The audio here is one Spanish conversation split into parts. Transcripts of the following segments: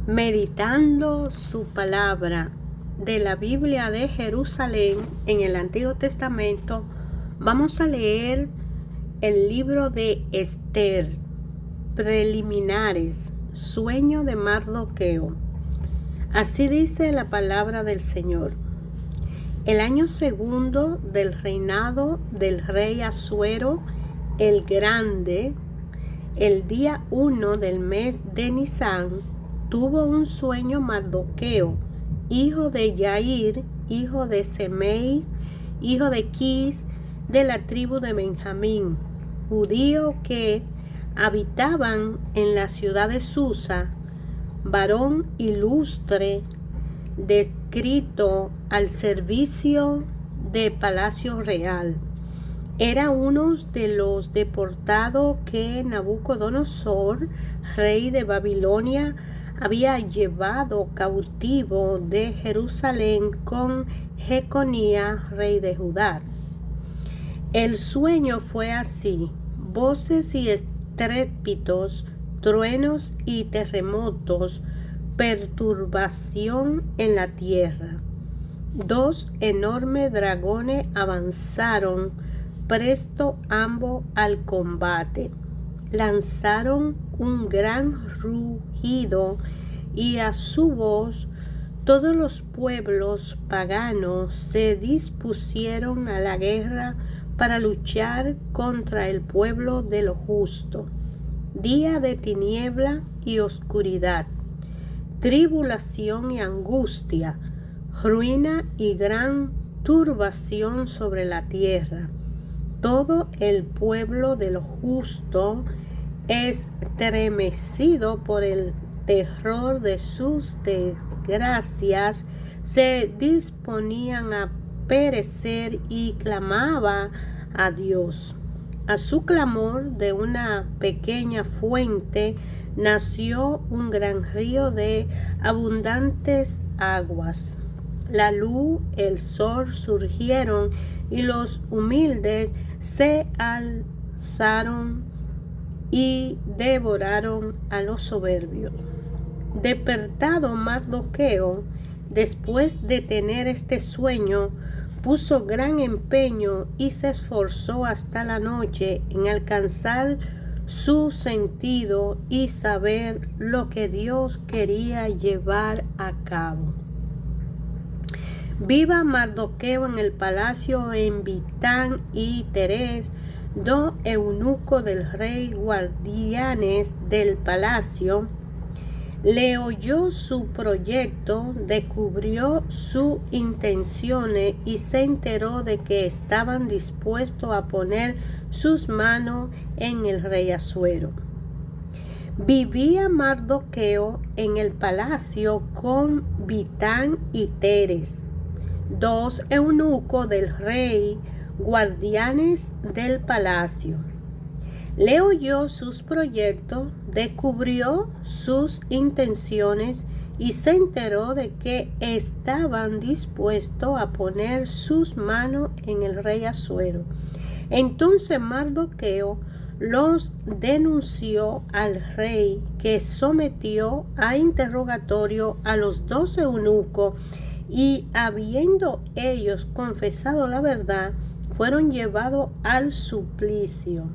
Meditando su palabra de la Biblia de Jerusalén en el Antiguo Testamento, vamos a leer el libro de Esther, preliminares, sueño de Mardoqueo. Así dice la palabra del Señor. El año segundo del reinado del rey Asuero el Grande, el día 1 del mes de Nisán, tuvo un sueño Mardoqueo, hijo de Yair, hijo de Semeis, hijo de Quis, de la tribu de Benjamín, judío que habitaban en la ciudad de Susa, varón ilustre, descrito al servicio de palacio real. Era uno de los deportados que Nabucodonosor, rey de Babilonia, había llevado cautivo de Jerusalén con Jeconía, rey de Judá. El sueño fue así: voces y estrépitos, truenos y terremotos, perturbación en la tierra. Dos enormes dragones avanzaron presto ambos al combate. Lanzaron un gran rugido y a su voz todos los pueblos paganos se dispusieron a la guerra para luchar contra el pueblo de lo justo. Día de tiniebla y oscuridad, tribulación y angustia, ruina y gran turbación sobre la tierra. Todo el pueblo de lo justo, estremecido por el terror de sus desgracias, se disponían a perecer y clamaba a Dios. A su clamor de una pequeña fuente nació un gran río de abundantes aguas. La luz, el sol surgieron y los humildes se alzaron y devoraron a los soberbios. Despertado Mardoqueo, después de tener este sueño, puso gran empeño y se esforzó hasta la noche en alcanzar su sentido y saber lo que Dios quería llevar a cabo. Viva Mardoqueo en el palacio en Bigtán y Teres, dos eunucos del rey, guardianes del palacio. Le oyó su proyecto, descubrió sus intenciones y se enteró de que estaban dispuestos a poner sus manos en el rey Asuero. Vivía Mardoqueo en el palacio con Bigtán y Teres, dos eunucos del rey, guardianes del palacio. Le oyó sus proyectos, descubrió sus intenciones y se enteró de que estaban dispuestos a poner sus manos en el rey Asuero. Entonces Mardoqueo los denunció al rey, que sometió a interrogatorio a los dos eunucos, y habiendo ellos confesado la verdad, fueron llevados al suplicio.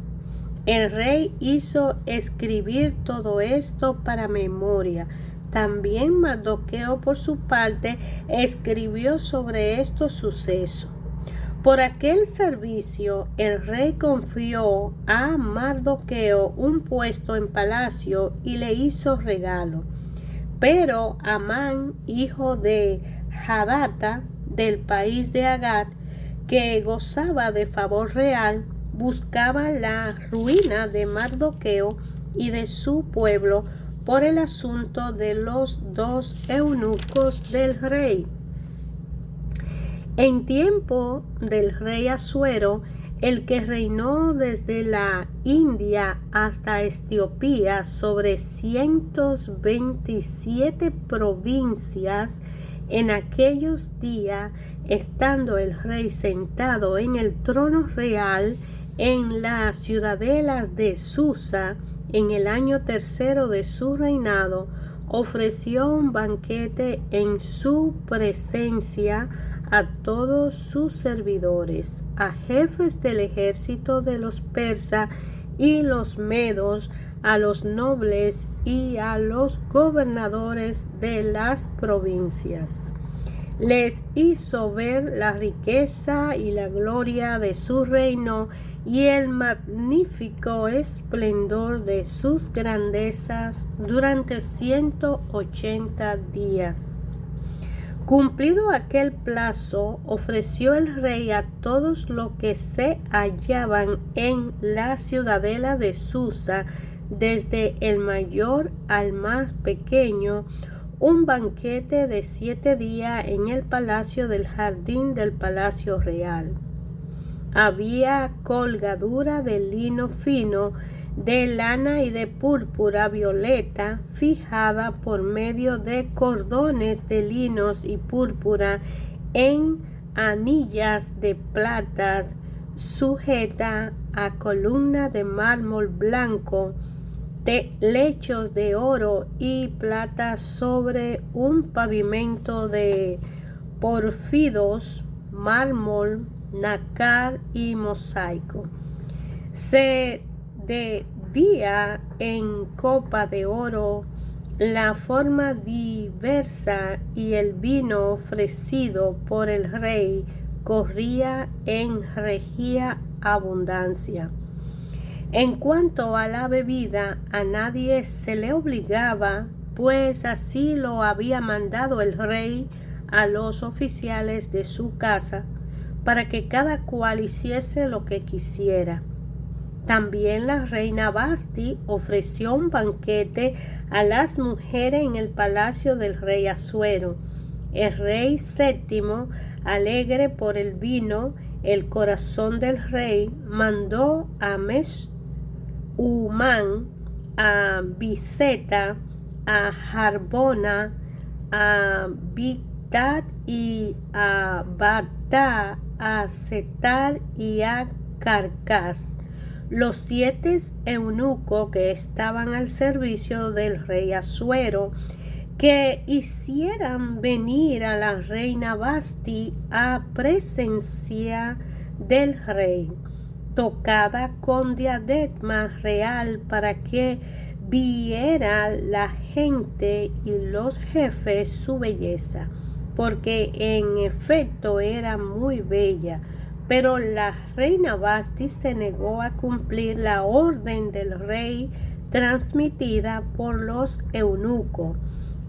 El rey hizo escribir todo esto para memoria. También Mardoqueo, por su parte, escribió sobre estos sucesos. Por aquel servicio, el rey confió a Mardoqueo un puesto en palacio y le hizo regalo. Pero Amán, hijo de Hadata, del país de Agat, que gozaba de favor real, buscaba la ruina de Mardoqueo y de su pueblo por el asunto de los dos eunucos del rey. En tiempo del rey Asuero, el que reinó desde la India hasta Etiopía sobre 127 provincias, en aquellos días, estando el rey sentado en el trono real en las ciudadelas de Susa, en el año tercero de su reinado, ofreció un banquete en su presencia a todos sus servidores, a jefes del ejército de los persas y los medos, a los nobles y a los gobernadores de las provincias. Les hizo ver la riqueza y la gloria de su reino y el magnífico esplendor de sus grandezas durante 180 días. Cumplido aquel plazo, ofreció el rey a todos los que se hallaban en la ciudadela de Susa, desde el mayor al más pequeño, un banquete de 7 días en el palacio del jardín del palacio real. Había colgadura de lino fino, de lana y de púrpura violeta, fijada por medio de cordones de linos y púrpura en anillas de plata, sujeta a columna de mármol blanco, de lechos de oro y plata sobre un pavimento de pórfidos, mármol, nácar y mosaico. Se debía en copa de oro la forma diversa, y el vino ofrecido por el rey corría en regia abundancia. En cuanto a la bebida, a nadie se le obligaba, pues así lo había mandado el rey a los oficiales de su casa, para que cada cual hiciese lo que quisiera. También la reina Vasti ofreció un banquete a las mujeres en el palacio del rey Asuero. El rey Séptimo, alegre por el vino, el corazón del rey, mandó a Meshumán, a Bizeta, a Harbona, a Bigdad y a Bagdad, a Setar y a Carcas, los 7 eunucos que estaban al servicio del rey Asuero, que hicieran venir a la reina Vasti a presencia del rey, tocada con diadema real, para que viera la gente y los jefes su belleza, porque en efecto era muy bella. Pero la reina Vasti se negó a cumplir la orden del rey transmitida por los eunucos.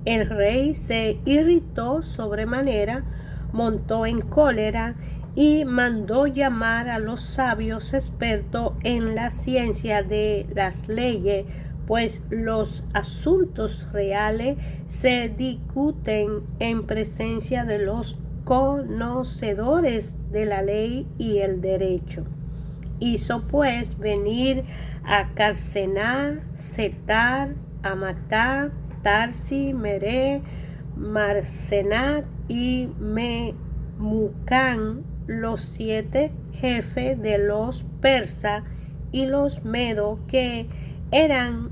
El rey se irritó sobremanera, montó en cólera y mandó llamar a los sabios expertos en la ciencia de las leyes, pues los asuntos reales se discuten en presencia de los conocedores de la ley y el derecho. Hizo pues venir a Carcená, Setar, Amatá, Tarsi, Meré, Marcenat y Memucán, los 7 jefes de los persas y los medos, que eran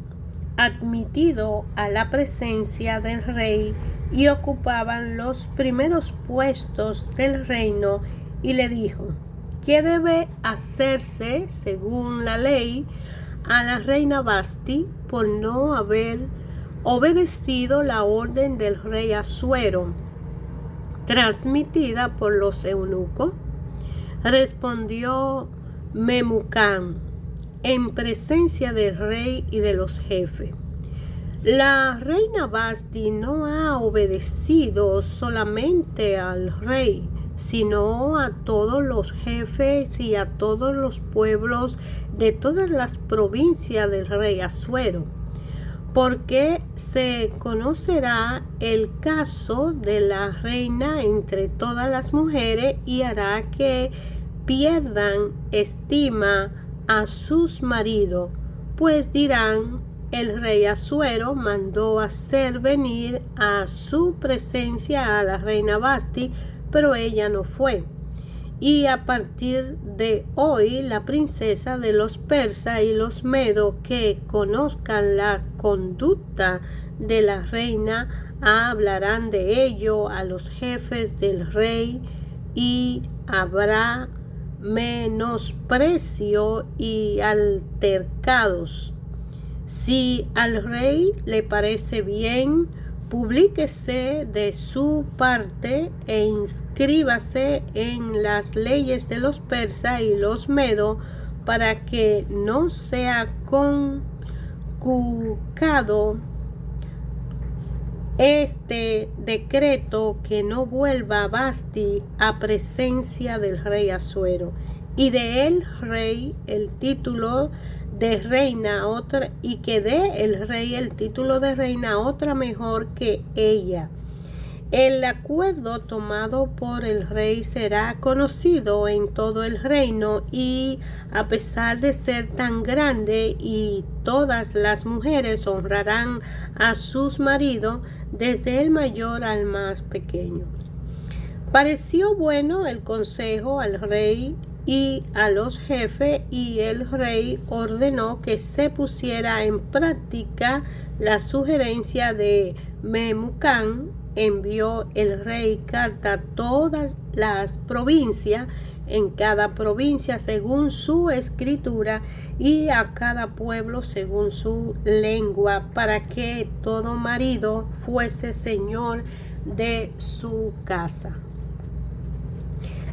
admitidos a la presencia del rey y ocupaban los primeros puestos del reino, y le dijo: ¿qué debe hacerse según la ley a la reina Vasti por no haber obedecido la orden del rey Asuero, transmitida por los eunucos? Respondió Memucán en presencia del rey y de los jefes: la reina Vasti no ha obedecido solamente al rey, sino a todos los jefes y a todos los pueblos de todas las provincias del rey Asuero, porque se conocerá el caso de la reina entre todas las mujeres, y hará que pierdan estima a sus maridos, pues dirán: el rey Asuero mandó hacer venir a su presencia a la reina Vasti, pero ella no fue. Y a partir de hoy, la princesa de los persas y los medos que conozcan la conducta de la reina hablarán de ello a los jefes del rey y habrá menosprecio y altercados. Si al rey le parece bien, publíquese de su parte e inscríbase en las leyes de los persas y los medos para que no sea conculcado este decreto, que no vuelva Vasti a presencia del rey Asuero, y de el rey el título de reina a otra, y que dé el rey el título de reina a otra mejor que ella. El acuerdo tomado por el rey será conocido en todo el reino, y a pesar de ser tan grande, y todas las mujeres honrarán a sus maridos, desde el mayor al más pequeño. Pareció bueno el consejo al rey y a los jefes, y el rey ordenó que se pusiera en práctica la sugerencia de Memucán. Envió el rey carta a todas las provincias, en cada provincia según su escritura, y a cada pueblo según su lengua, para que todo marido fuese señor de su casa.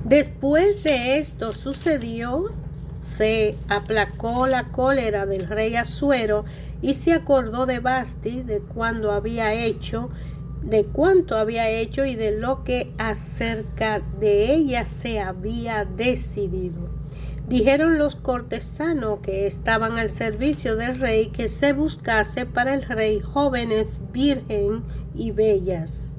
Después de esto sucedió, se aplacó la cólera del rey Asuero, y se acordó de Vasti, de cuanto había hecho y de lo que acerca de ella se había decidido. Dijeron los cortesanos que estaban al servicio del rey que se buscase para el rey jóvenes, virgen y bellas.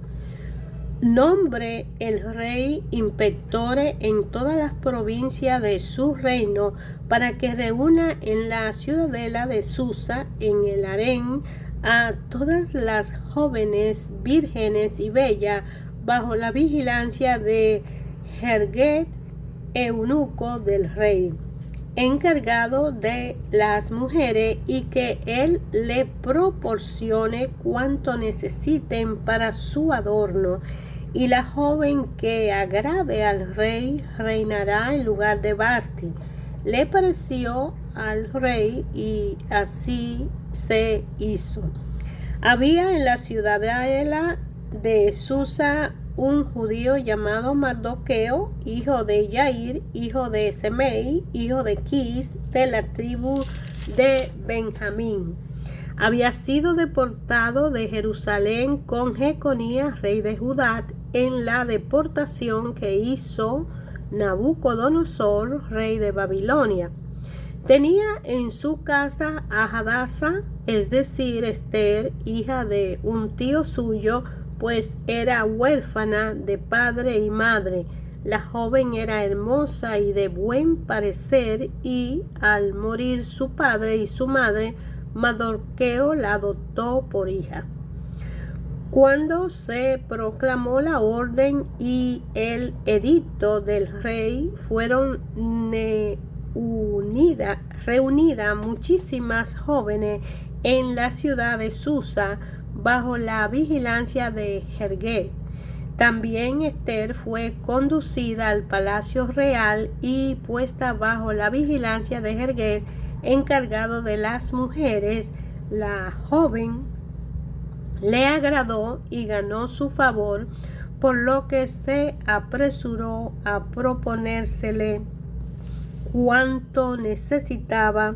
Nombre el rey inspectores en todas las provincias de su reino, para que reúna en la ciudadela de Susa, en el harén, a todas las jóvenes, vírgenes y bellas, bajo la vigilancia de Herget, eunuco del rey, encargado de las mujeres, y que él le proporcione cuanto necesiten para su adorno. Y la joven que agrade al rey reinará en lugar de Vasti. Le pareció al rey, y así se hizo. Había en la ciudadela de Susa un judío llamado Mardoqueo, hijo de Yair, hijo de Semei, hijo de Quis, de la tribu de Benjamín. Había sido deportado de Jerusalén con Jeconías, rey de Judá, en la deportación que hizo Nabucodonosor, rey de Babilonia. Tenía en su casa a Hadasa, es decir, Esther, hija de un tío suyo, pues era huérfana de padre y madre. La joven era hermosa y de buen parecer, y al morir su padre y su madre, Mardoqueo la adoptó por hija. Cuando se proclamó la orden y el edicto del rey, fueron reunidas muchísimas jóvenes en la ciudad de Susa, bajo la vigilancia de Herget. También Esther fue conducida al palacio real y puesta bajo la vigilancia de Herget, encargado de las mujeres. La joven le agradó y ganó su favor, por lo que se apresuró a proponérsele cuanto necesitaba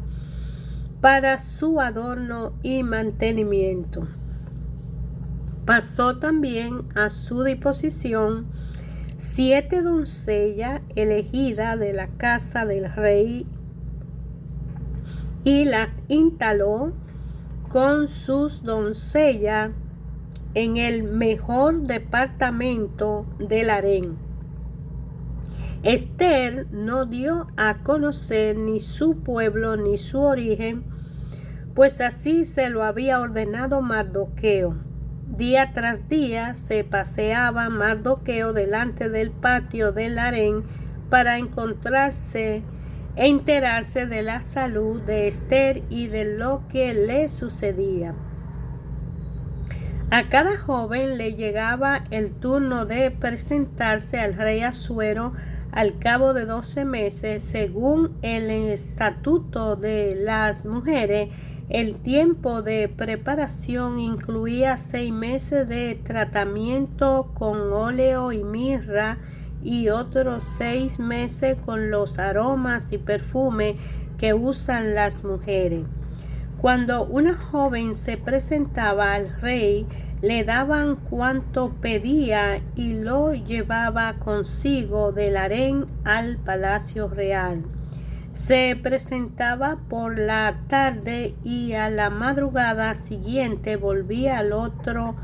para su adorno y mantenimiento. Pasó también a su disposición 7 doncellas elegidas de la casa del rey, y las instaló con sus doncellas en el mejor departamento del harén. Esther no dio a conocer ni su pueblo ni su origen, pues así se lo había ordenado Mardoqueo. Día tras día se paseaba Mardoqueo delante del patio del harén para enterarse de la salud de Esther y de lo que le sucedía. A cada joven le llegaba el turno de presentarse al rey Asuero al cabo de 12 meses, según el estatuto de las mujeres. El tiempo de preparación incluía 6 meses de tratamiento con óleo y mirra y otros 6 meses con los aromas y perfumes que usan las mujeres. Cuando una joven se presentaba al rey, le daban cuanto pedía y lo llevaba consigo del harén al palacio real. Se presentaba por la tarde y a la madrugada siguiente volvía al otro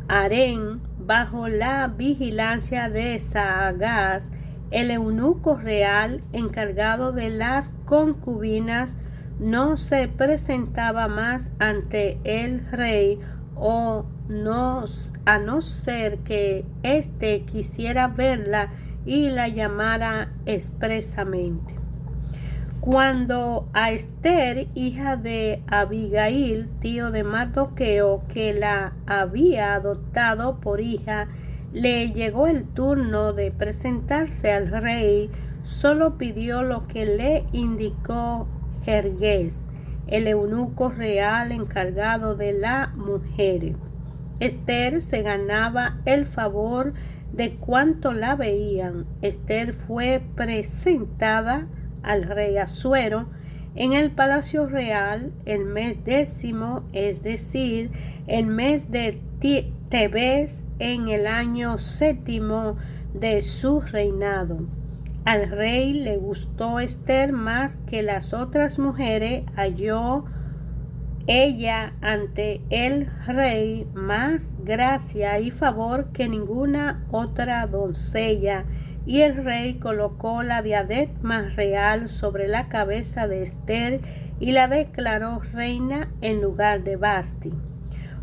harén bajo la vigilancia de Saagás, el eunuco real encargado de las concubinas. No se presentaba más ante el rey a no ser que éste quisiera verla y la llamara expresamente. Cuando a Esther, hija de Abigail, tío de Mardoqueo, que la había adoptado por hija, le llegó el turno de presentarse al rey, solo pidió lo que le indicó Jerjes, el eunuco real encargado de la mujer. Esther se ganaba el favor de cuanto la veían. Esther fue presentada al rey Asuero en el palacio real el mes 10, es decir, el mes de Tebes, en el año 7 de su reinado. Al rey le gustó Esther más que las otras mujeres, halló ella ante el rey más gracia y favor que ninguna otra doncella, y el rey colocó la diadema real sobre la cabeza de Esther y la declaró reina en lugar de Vasti.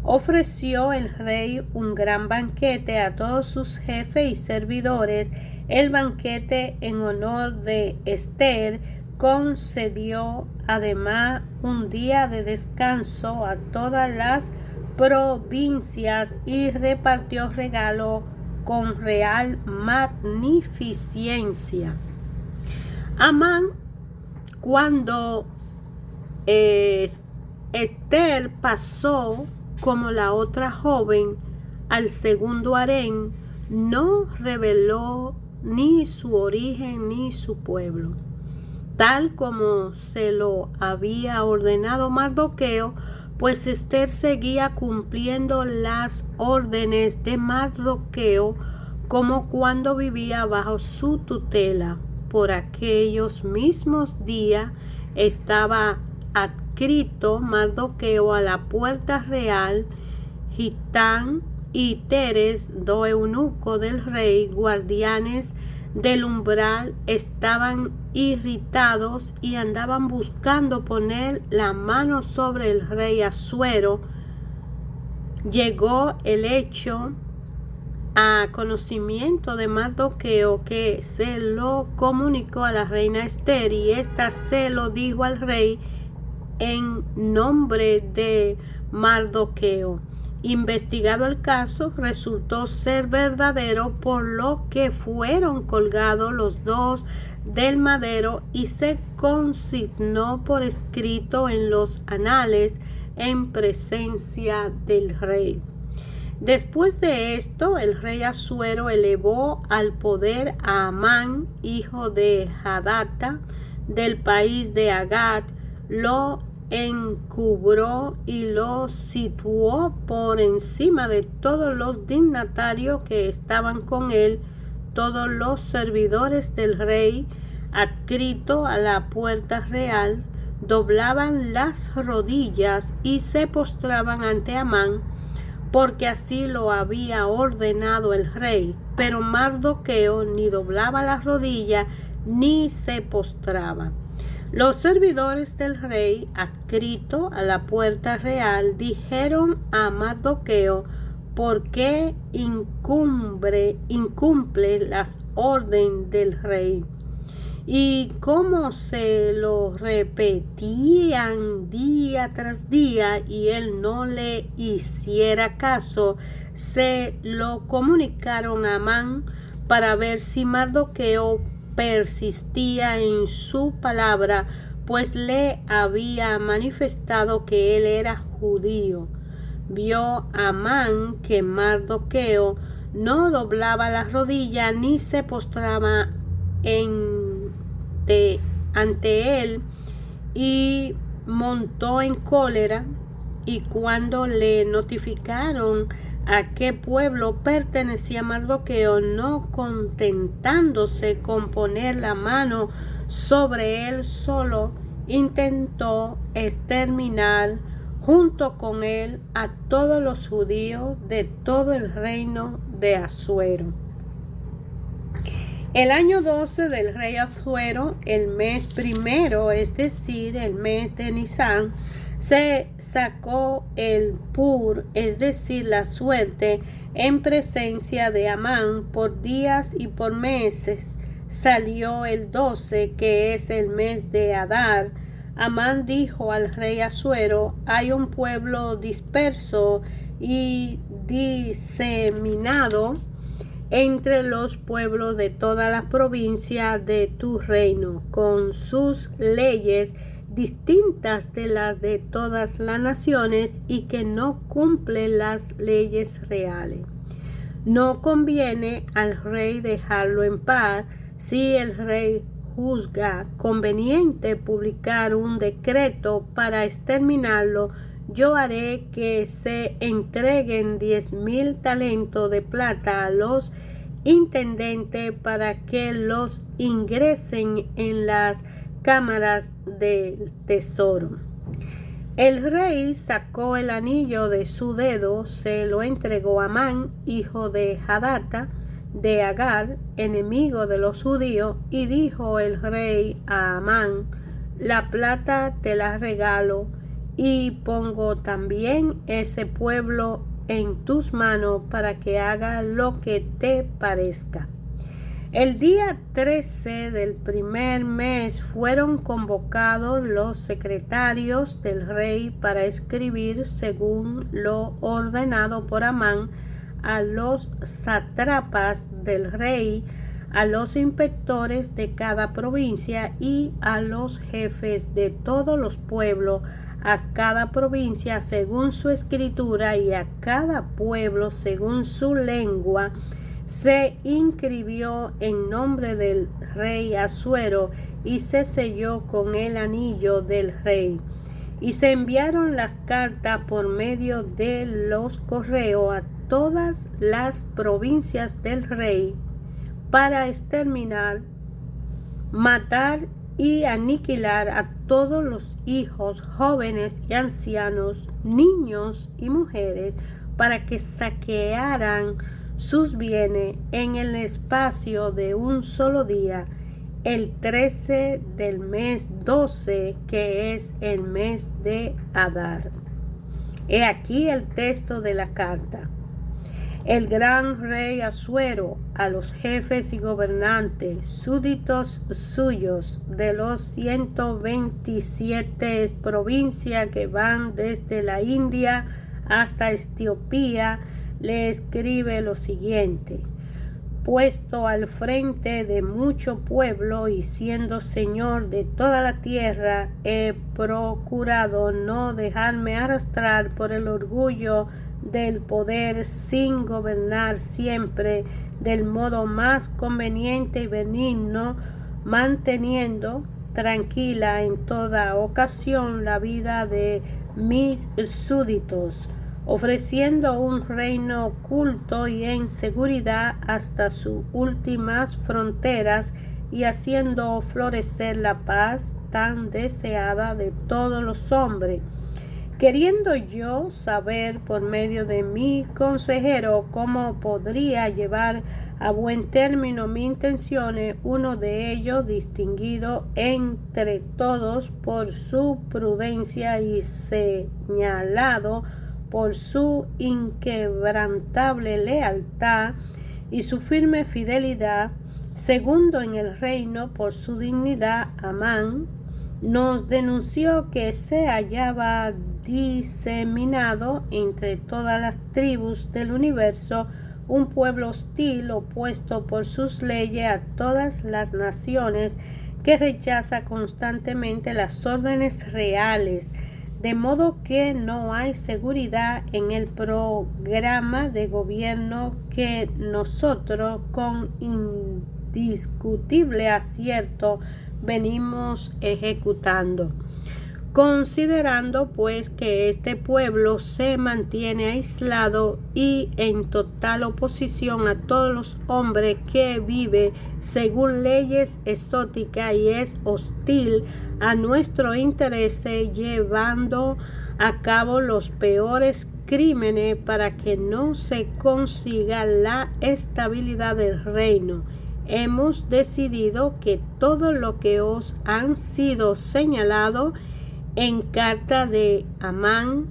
Ofreció el rey un gran banquete a todos sus jefes y servidores. El banquete en honor de Esther concedió además un día de descanso a todas las provincias y repartió regalos con real magnificencia. Amán, cuando Esther pasó como la otra joven al segundo harén, no reveló ni su origen ni su pueblo, tal como se lo había ordenado Mardoqueo, pues Esther seguía cumpliendo las órdenes de Mardoqueo como cuando vivía bajo su tutela. Por aquellos mismos días estaba adscrito Mardoqueo a la puerta real. Gitán y Teres, dos eunucos del rey, guardianes del umbral, estaban irritados y andaban buscando poner la mano sobre el rey Asuero. Llegó el hecho a conocimiento de Mardoqueo, que se lo comunicó a la reina Esther, y ésta se lo dijo al rey en nombre de Mardoqueo. Investigado el caso, resultó ser verdadero, por lo que fueron colgados los dos del madero y se consignó por escrito en los anales en presencia del rey. Después de esto, el rey Asuero elevó al poder a Amán, hijo de Hadata, del país de Agad, lo encubró y lo situó por encima de todos los dignatarios que estaban con él. Todos los servidores del rey, adscritos a la puerta real, doblaban las rodillas y se postraban ante Amán, porque así lo había ordenado el rey. Pero Mardoqueo ni doblaba las rodillas ni se postraba. Los servidores del rey, adscritos a la puerta real, dijeron a Mardoqueo: ¿por qué incumple las órdenes del rey? y como se lo repetían día tras día y él no le hiciera caso, se lo comunicaron a Amán para ver si Mardoqueo persistía en su palabra, pues le había manifestado que él era judío. Vio Amán que Mardoqueo no doblaba la rodilla ni se postraba ante él, y montó en cólera, y cuando le notificaron a qué pueblo pertenecía Mardoqueo, no contentándose con poner la mano sobre él solo, intentó exterminar junto con él a todos los judíos de todo el reino de Asuero. El año 12 del rey Asuero, el mes primero, es decir, el mes de Nisán, se sacó el pur, es decir, la suerte, en presencia de Amán por días y por meses. Salió el 12, que es el mes de Adar. Amán dijo al rey Asuero: hay un pueblo disperso y diseminado entre los pueblos de toda la provincia de tu reino, con sus leyes distintas de las de todas las naciones, y que no cumple las leyes reales. No conviene al rey dejarlo en paz. Si el rey juzga conveniente publicar un decreto para exterminarlo, yo haré que se entreguen 10,000 talentos de plata a los intendentes para que los ingresen en las cámaras del tesoro. El rey sacó el anillo de su dedo, se lo entregó a Amán, hijo de Hadata, de Agar, enemigo de los judíos, y dijo el rey a Amán: la plata te la regalo, y pongo también ese pueblo en tus manos para que haga lo que te parezca. El día 13 del primer mes fueron convocados los secretarios del rey para escribir, según lo ordenado por Amán, a los sátrapas del rey, a los inspectores de cada provincia y a los jefes de todos los pueblos, a cada provincia según su escritura y a cada pueblo según su lengua. Se inscribió en nombre del rey Asuero y se selló con el anillo del rey. Y se enviaron las cartas por medio de los correos a todas las provincias del rey para exterminar, matar y aniquilar a todos los hijos, jóvenes y ancianos, niños y mujeres, para que saquearan sus bienes en el espacio de un solo día, el 13 del mes 12, que es el mes de Adar. He aquí el texto de la carta. El gran rey Asuero, a los jefes y gobernantes, súbditos suyos, de los 127 provincias que van desde la India hasta Etiopía, le escribe lo siguiente: puesto al frente de mucho pueblo y siendo señor de toda la tierra, he procurado no dejarme arrastrar por el orgullo del poder, sin gobernar siempre del modo más conveniente y benigno, manteniendo tranquila en toda ocasión la vida de mis súbditos, ofreciendo un reino oculto y en seguridad hasta sus últimas fronteras, y haciendo florecer la paz tan deseada de todos los hombres, queriendo yo saber por medio de mi consejero cómo podría llevar a buen término mis intenciones. Uno de ellos, distinguido entre todos por su prudencia y señalado por su inquebrantable lealtad y su firme fidelidad, segundo en el reino por su dignidad, Amán, nos denunció que se hallaba diseminado entre todas las tribus del universo un pueblo hostil opuesto por sus leyes a todas las naciones, que rechaza constantemente las órdenes reales, de modo que no hay seguridad en el programa de gobierno que nosotros con indiscutible acierto venimos ejecutando. Considerando pues que este pueblo se mantiene aislado y en total oposición a todos los hombres, que vive según leyes exóticas y es hostil a nuestro interés, llevando a cabo los peores crímenes para que no se consiga la estabilidad del reino, hemos decidido que todo lo que os han sido señalado en carta de Amán,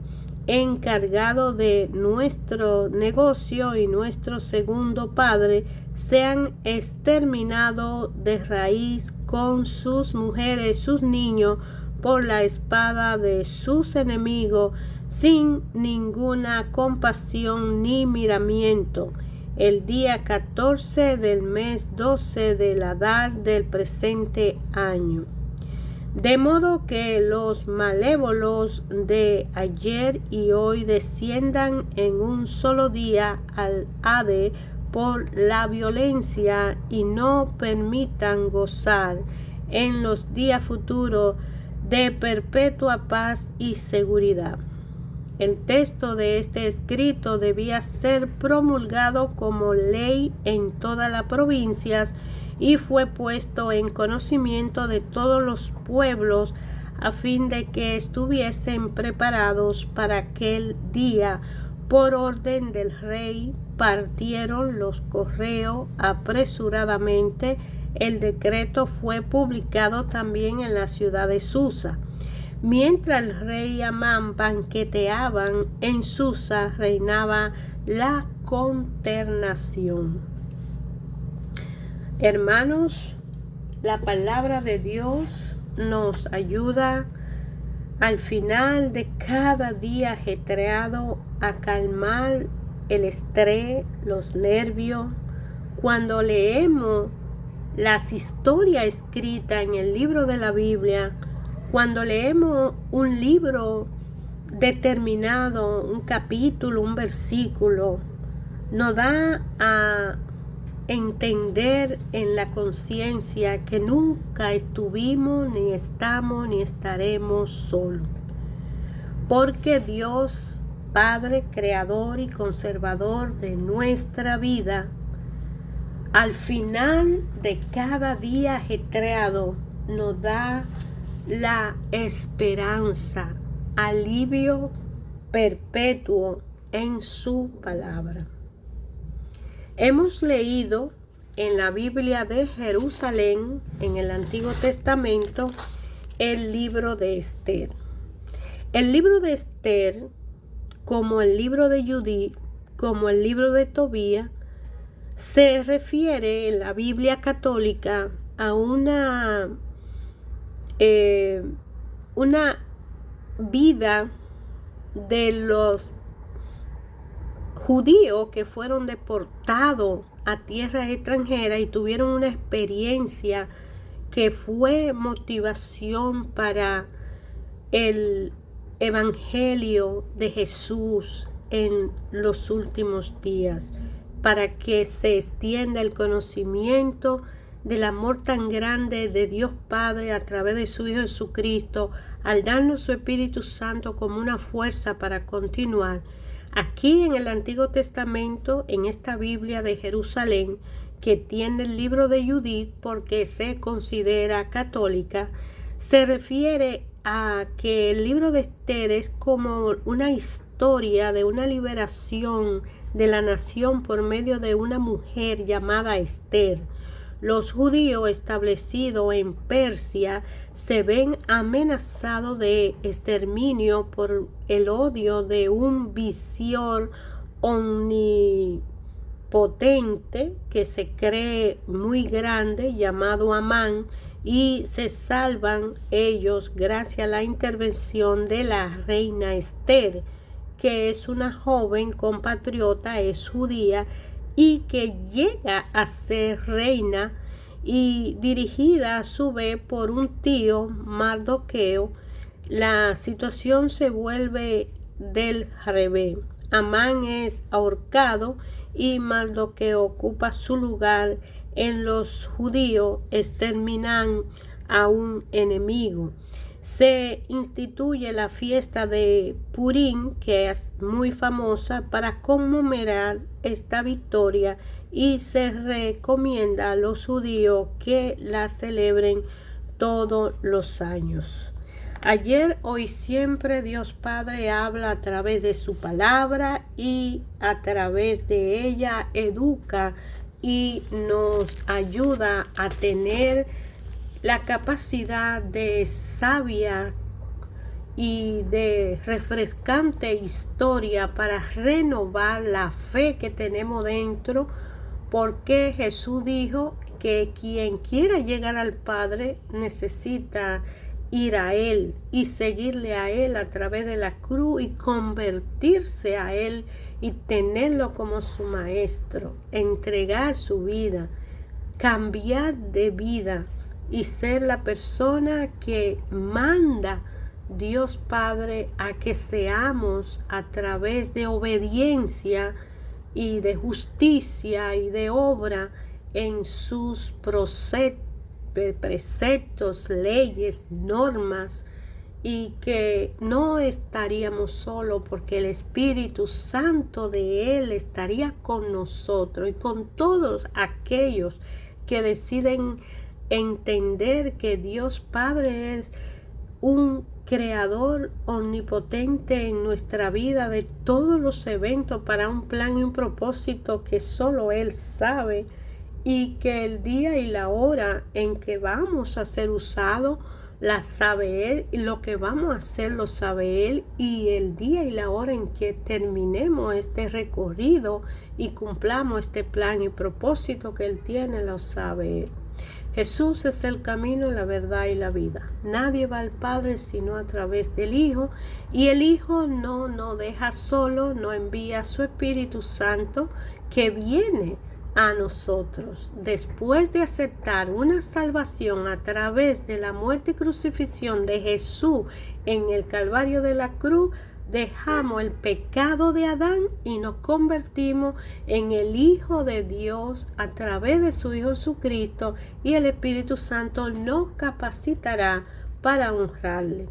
encargado de nuestro negocio y nuestro segundo padre, sean exterminados de raíz con sus mujeres, sus niños, por la espada de sus enemigos, sin ninguna compasión ni miramiento, el día 14 del mes 12 del Adar del presente año. De modo que los malévolos de ayer y hoy desciendan en un solo día al Hades por la violencia y no permitan gozar en los días futuros de perpetua paz y seguridad. El texto de este escrito debía ser promulgado como ley en todas las provincias y fue puesto en conocimiento de todos los pueblos a fin de que estuviesen preparados para aquel día. Por orden del rey partieron los correos apresuradamente. El decreto fue publicado también en la ciudad de Susa. Mientras el rey y Amán banqueteaban en Susa, reinaba la consternación. Hermanos, la palabra de Dios nos ayuda al final de cada día ajetreado a calmar el estrés, los nervios. Cuando leemos las historias escritas en el libro de la Biblia, cuando leemos un libro determinado, un capítulo, un versículo, nos da a entender en la conciencia que nunca estuvimos, ni estamos, ni estaremos solos. Porque Dios, Padre, Creador y Conservador de nuestra vida, al final de cada día ajetreado, nos da la esperanza, alivio perpetuo en su palabra. Hemos leído en la Biblia de Jerusalén, en el Antiguo Testamento, el libro de Esther. El libro de Esther, como el libro de Judith, como el libro de Tobías, se refiere en la Biblia católica a una vida de los judíos que fueron deportados a tierras extranjeras y tuvieron una experiencia que fue motivación para el evangelio de Jesús en los últimos días, para que se extienda el conocimiento del amor tan grande de Dios Padre a través de su Hijo Jesucristo, al darnos su Espíritu Santo como una fuerza para continuar. Aquí en el Antiguo Testamento, en esta Biblia de Jerusalén, que tiene el libro de Judith porque se considera católica, se refiere a que el libro de Esther es como una historia de una liberación de la nación por medio de una mujer llamada Esther. Los judíos establecidos en Persia se ven amenazados de exterminio por el odio de un visir omnipresente potente que se cree muy grande llamado Amán, y se salvan ellos gracias a la intervención de la reina Esther, que es una joven compatriota, es judía y que llega a ser reina y dirigida a su vez por un tío, Mardoqueo. La situación se vuelve del revés. Amán es ahorcado y Mardoqueo ocupa su lugar. En los judíos exterminan a un enemigo. Se instituye la fiesta de Purim, que es muy famosa, para conmemorar esta victoria, y se recomienda a los judíos que la celebren todos los años. Ayer, hoy, siempre, Dios Padre habla a través de su palabra y a través de ella educa y nos ayuda a tener la capacidad de sabia y de refrescante historia para renovar la fe que tenemos dentro, porque Jesús dijo que quien quiera llegar al Padre necesita ir a Él y seguirle a Él a través de la cruz y convertirse a Él y tenerlo como su maestro, entregar su vida, cambiar de vida y ser la persona que manda Dios Padre a que seamos a través de obediencia y de justicia y de obra en sus preceptos, leyes, normas, y que no estaríamos solos porque el Espíritu Santo de Él estaría con nosotros y con todos aquellos que deciden entender que Dios Padre es un creador omnipotente en nuestra vida, de todos los eventos para un plan y un propósito que solo Él sabe, y que el día y la hora en que vamos a ser usados la sabe Él, y lo que vamos a hacer lo sabe Él, y el día y la hora en que terminemos este recorrido y cumplamos este plan y propósito que Él tiene lo sabe Él. Jesús es el camino, la verdad y la vida. Nadie va al Padre sino a través del Hijo, y el Hijo no nos deja solo, nos envía a su Espíritu Santo que viene a nosotros. Después de aceptar una salvación a través de la muerte y crucifixión de Jesús en el Calvario de la cruz, dejamos el pecado de Adán y nos convertimos en el Hijo de Dios a través de su Hijo Jesucristo, y el Espíritu Santo nos capacitará para honrarle.